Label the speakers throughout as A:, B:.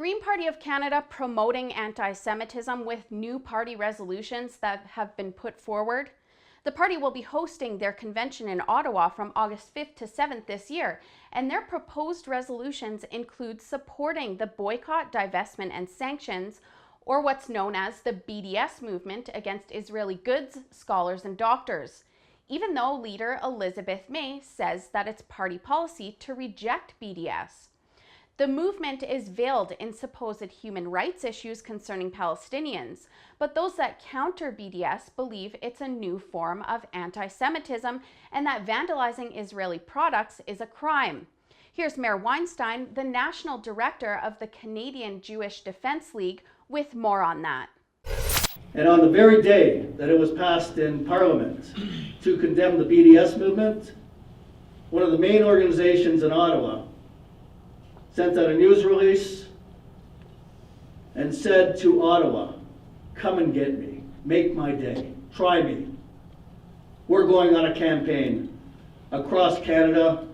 A: Green Party of Canada promoting anti-Semitism with new party resolutions that have been put forward? The party will be hosting their convention in Ottawa from August 5th to 7th this year, and their proposed resolutions include supporting the boycott, divestment, and sanctions, or what's known as the BDS movement against Israeli goods, scholars, and doctors, even though leader Elizabeth May says that it's party policy to reject BDS. The movement is veiled in supposed human rights issues concerning Palestinians, but those that counter BDS believe it's a new form of anti-Semitism and that vandalizing Israeli products is a crime. Here's Mayor Weinstein, the national director of the Canadian Jewish Defense League, with more on that.
B: And on the very day that it was passed in Parliament to condemn the BDS movement, one of the main organizations in Ottawa sent out a news release and said to Ottawa, "Come and get me, make my day, try me." We're going on a campaign across Canada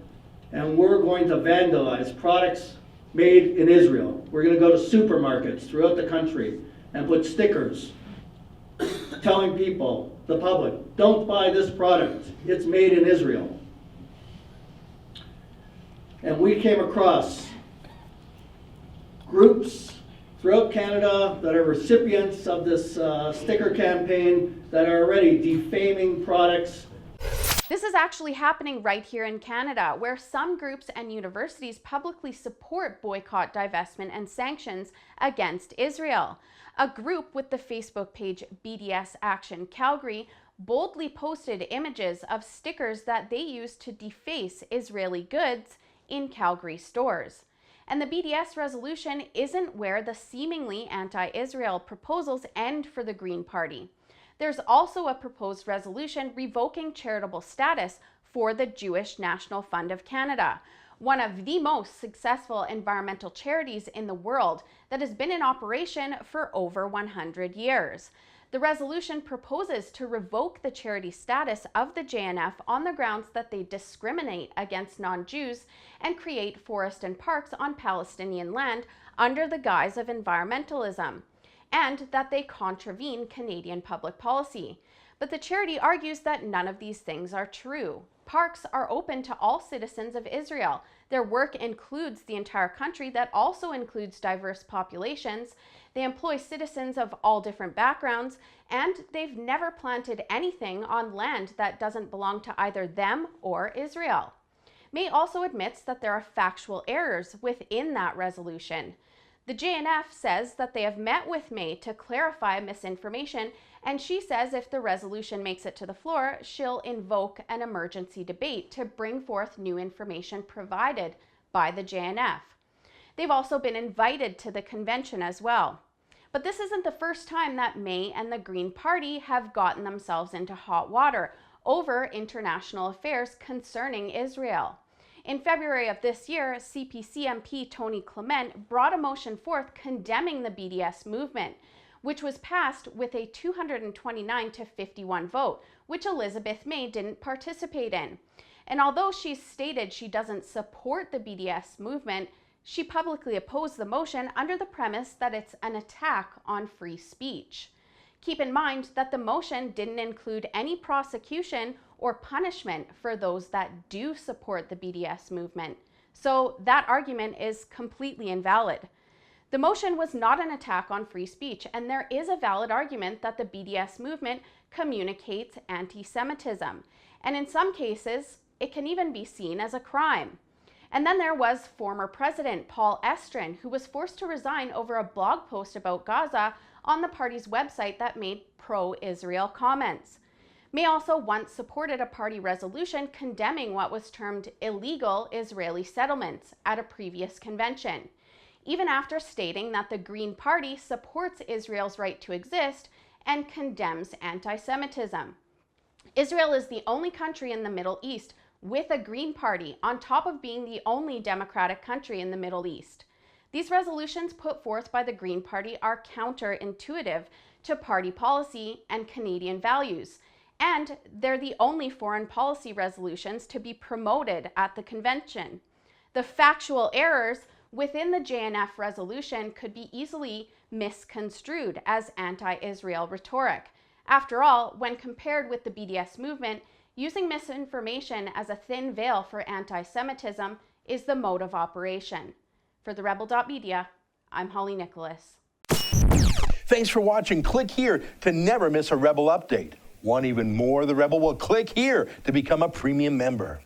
B: and we're going to vandalize products made in Israel. We're going to go to supermarkets throughout the country and put stickers telling people, the public, don't buy this product, it's made in Israel. And we came across groups throughout Canada that are recipients of this sticker campaign that are already defaming products.
A: This is actually happening right here in Canada, where some groups and universities publicly support boycott, divestment, and sanctions against Israel. A group with the Facebook page BDS Action Calgary boldly posted images of stickers that they use to deface Israeli goods in Calgary stores. And the BDS resolution isn't where the seemingly anti-Israel proposals end for the Green Party. There's also a proposed resolution revoking charitable status for the Jewish National Fund of Canada, one of the most successful environmental charities in the world that has been in operation for over 100 years. The resolution proposes to revoke the charity status of the JNF on the grounds that they discriminate against non-Jews and create forests and parks on Palestinian land under the guise of environmentalism, and that they contravene Canadian public policy. But the charity argues that none of these things are true. Parks are open to all citizens of Israel. Their work includes the entire country that also includes diverse populations. They employ citizens of all different backgrounds, and they've never planted anything on land that doesn't belong to either them or Israel. May also admits that there are factual errors within that resolution. The JNF says that they have met with May to clarify misinformation, and she says if the resolution makes it to the floor, she'll invoke an emergency debate to bring forth new information provided by the JNF. They've also been invited to the convention as well. But this isn't the first time that May and the Green Party have gotten themselves into hot water over international affairs concerning Israel. In February of this year, CPC MP Tony Clement brought a motion forth condemning the BDS movement, which was passed with a 229 to 51 vote, which Elizabeth May didn't participate in. And although she stated she doesn't support the BDS movement, she publicly opposed the motion under the premise that it's an attack on free speech. Keep in mind that the motion didn't include any prosecution or punishment for those that do support the BDS movement. So that argument is completely invalid. The motion was not an attack on free speech, and there is a valid argument that the BDS movement communicates anti-Semitism. And in some cases, it can even be seen as a crime. And then there was former President Paul Estrin, who was forced to resign over a blog post about Gaza on the party's website that made pro-Israel comments. May also once supported a party resolution condemning what was termed illegal Israeli settlements at a previous convention, even after stating that the Green Party supports Israel's right to exist and condemns anti-Semitism. Israel is the only country in the Middle East with a Green Party, on top of being the only democratic country in the Middle East. These resolutions put forth by the Green Party are counterintuitive to party policy and Canadian values, and they're the only foreign policy resolutions to be promoted at the convention. The factual errors within the JNF resolution could be easily misconstrued as anti-Israel rhetoric. After all, when compared with the BDS movement, using misinformation as a thin veil for anti-Semitism is the mode of operation. For the Rebel.media, I'm Holly Nicholas.
C: Thanks for watching. Click here to never miss a Rebel update. Want even more of the Rebel? Well, click here to become a premium member.